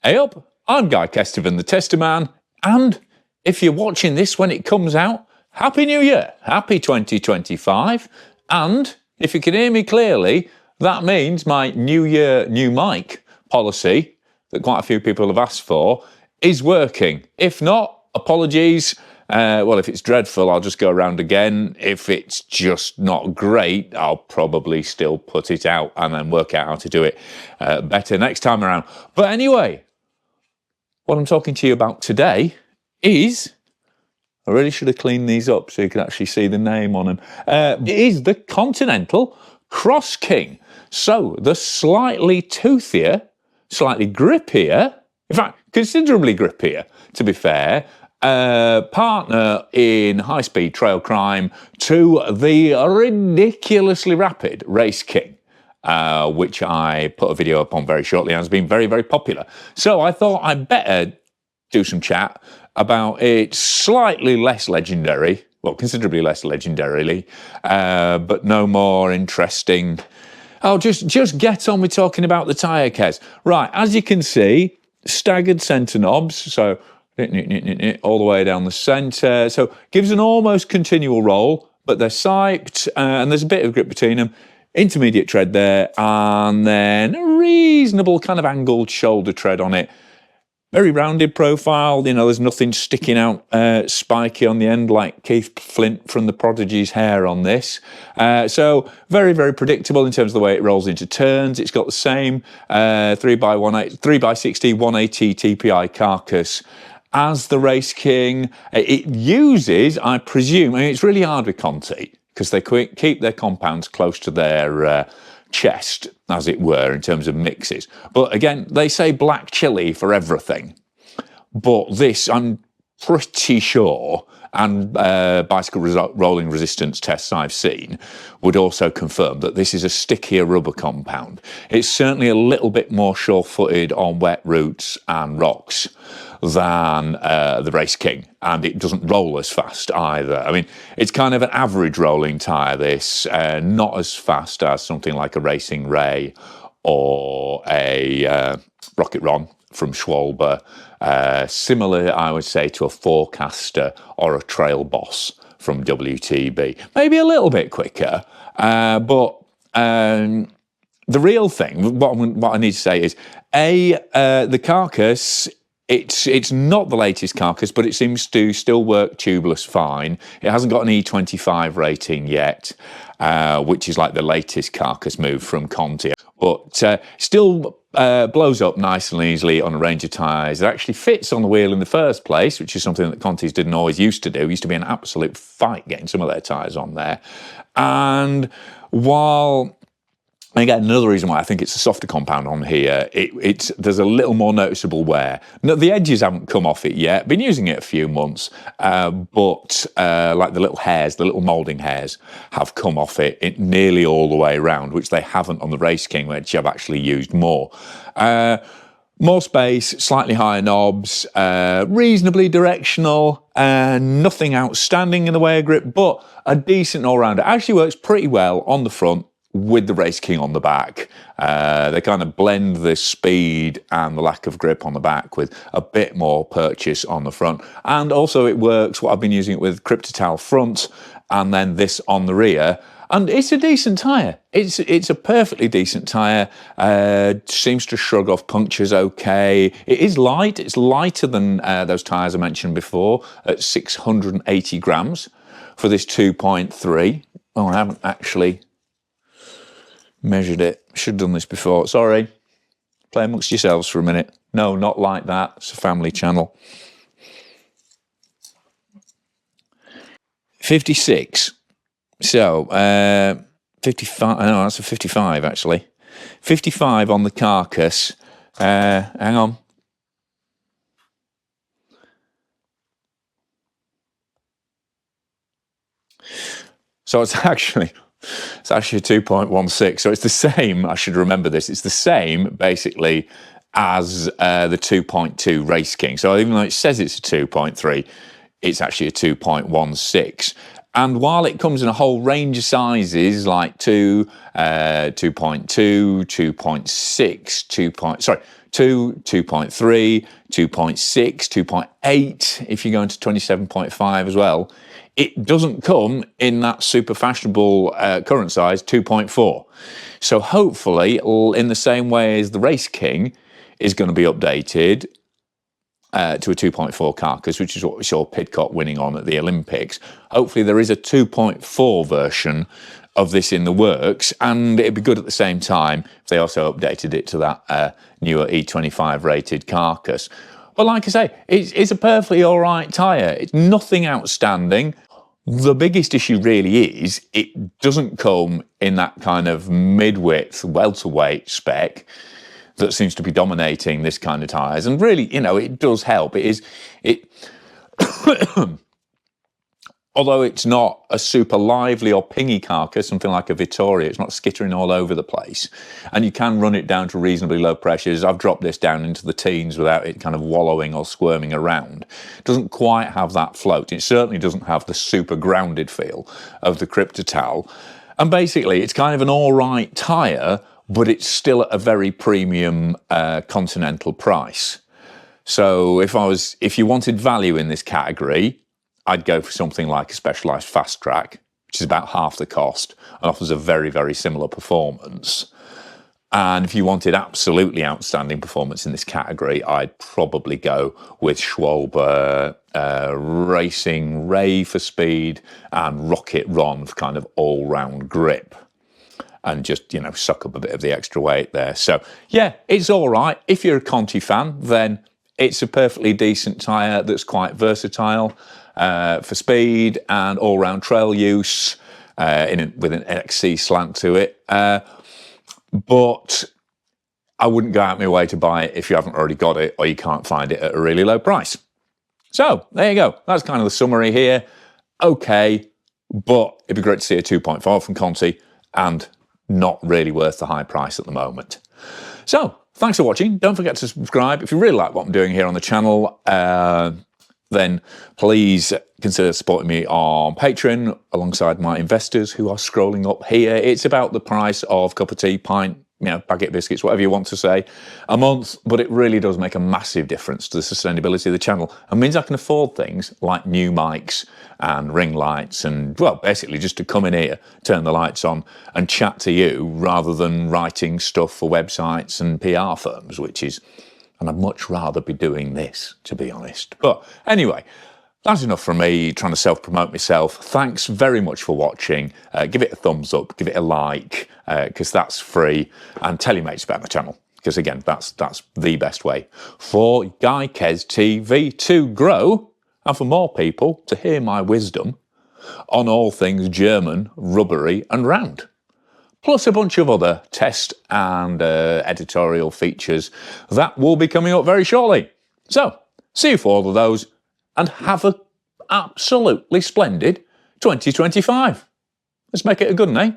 Hey up, I'm Guy Kestevan, the Tester Man, and if you're watching this when it comes out, Happy New Year, Happy 2025, and if you can hear me clearly, that means my New Year, New Mic policy that quite a few people have asked for is working. If not, apologies. Well, if it's dreadful, I'll just go around again. If it's just not great, I'll probably still put it out and then work out how to do it better next time around. But anyway, what I'm talking to you about today is, I really should have cleaned these up so you can actually see the name on them. It is the Continental Cross King. So the slightly toothier, slightly grippier, in fact, considerably grippier, to be fair, partner in high-speed trail crime to the ridiculously rapid Race King. Which I put a video up on very shortly and has been very, very popular. So I thought I'd better do some chat about its slightly less legendary, well, considerably less legendarily, but no more interesting. Oh, just get on with talking about the tyre case. Right, as you can see, staggered centre knobs, so all the way down the centre. So gives an almost continual roll, but they're siped, and there's a bit of grip between them. Intermediate tread there, and then a reasonable kind of angled shoulder tread on it. Very rounded profile, you know, there's nothing sticking out spiky on the end like Keith Flint from The Prodigy's hair on this. So very, very predictable in terms of the way it rolls into turns. It's got the same 3x60 180 TPI carcass as the Race King. It uses, I presume, I mean, it's really hard with Conti, because they keep their compounds close to their chest, as it were, in terms of mixes. But again, they say black chili for everything. But this, I'm pretty sure, and bicycle rolling resistance tests I've seen would also confirm that this is a stickier rubber compound. It's certainly a little bit more sure-footed on wet roots and rocks than the Race King, and it doesn't roll as fast either. I mean, it's kind of an average rolling tyre, this, not as fast as something like a Racing Ray or a Rocket Ron from Schwalbe. Similar, I would say, to a Forecaster or a Trail Boss from WTB. Maybe a little bit quicker, but the real thing, what I need to say is, the carcass, it's not the latest carcass, but it seems to still work tubeless fine. It hasn't got an E25 rating yet, which is like the latest carcass move from Conti, but still blows up nice and easily on a range of tyres. It actually fits on the wheel in the first place, which is something that Conti's didn't always used to do. It used to be an absolute fight getting some of their tyres on there. And while, again, another reason why I think it's a softer compound on here, there's a little more noticeable wear. No, the edges haven't come off it yet. Been using it a few months, but like the little hairs, the little moulding hairs have come off it nearly all the way around, which they haven't on the Race King, which I've actually used more. More space, slightly higher knobs, reasonably directional, nothing outstanding in the way of grip, but a decent all-rounder. Actually works pretty well on the front with the Race King on the back. They kind of blend the speed and the lack of grip on the back with a bit more purchase on the front. And also it works, what I've been using it with, Cryptotal front, and then this on the rear. And it's a decent tyre. It's a perfectly decent tyre. Seems to shrug off punctures okay. It is light. It's lighter than those tyres I mentioned before, at 680 grams for this 2.3. Oh, I haven't actually measured it. Should have done this before. Sorry. Play amongst yourselves for a minute. No, not like that. It's a family channel. 56. So, 55. No, that's a 55 actually. 55 on the carcass. Hang on. So it's actually a 2.16. So it's the same, I should remember this, it's the same basically as the 2.2 Race King. So even though it says it's a 2.3, it's actually a 2.16. And while it comes in a whole range of sizes, like 2.2, 2.6, 2, 2.3, 2.6, 2.8 if you go into 27.5 as well. It doesn't come in that super fashionable current size 2.4. So hopefully, in the same way as the Race King is going to be updated to a 2.4 carcass, which is what we saw Pidcock winning on at the Olympics. Hopefully there is a 2.4 version of this in the works, and it'd be good at the same time if they also updated it to that newer E25 rated carcass. But like I say, it's a perfectly all right tyre. It's nothing outstanding. The biggest issue really is it doesn't come in that kind of mid-width welterweight spec that seems to be dominating this kind of tyres. And really, you know, it does help. Although it's not a super lively or pingy carcass, something like a Vittoria, it's not skittering all over the place. And you can run it down to reasonably low pressures. I've dropped this down into the teens without it kind of wallowing or squirming around. It doesn't quite have that float. It certainly doesn't have the super grounded feel of the Cryptotal. And basically, it's kind of an all right tyre, but it's still at a very premium Continental price. So if you wanted value in this category, I'd go for something like a Specialized Fast Track, which is about half the cost and offers a very, very similar performance. And if you wanted absolutely outstanding performance in this category, I'd probably go with Schwalbe Racing Ray for speed and Rocket Ron for kind of all-round grip. And just, you know, suck up a bit of the extra weight there. So, yeah, it's all right. If you're a Conti fan, then it's a perfectly decent tyre that's quite versatile for speed and all-round trail use with an XC slant to it. But I wouldn't go out of my way to buy it if you haven't already got it or you can't find it at a really low price. So, there you go. That's kind of the summary here. Okay, but it'd be great to see a 2.4 from Conti and not really worth the high price at the moment. So, thanks for watching. Don't forget to subscribe. If you really like what I'm doing here on the channel, then please consider supporting me on Patreon alongside my investors who are scrolling up here. It's about the price of a cup of tea, pint, you know, baguette biscuits, whatever you want to say, a month, but it really does make a massive difference to the sustainability of the channel and means I can afford things like new mics and ring lights and, well, basically just to come in here, turn the lights on and chat to you rather than writing stuff for websites and PR firms, and I'd much rather be doing this, to be honest. But anyway, that's enough from me trying to self-promote myself. Thanks very much for watching. Give it a thumbs up, give it a like, because that's free. And tell your mates about the channel, because again, that's the best way for Guy Kez TV to grow and for more people to hear my wisdom on all things German, rubbery and round. Plus a bunch of other test and editorial features that will be coming up very shortly. So, see you for all of those. And have an absolutely splendid 2025. Let's make it a good one, eh?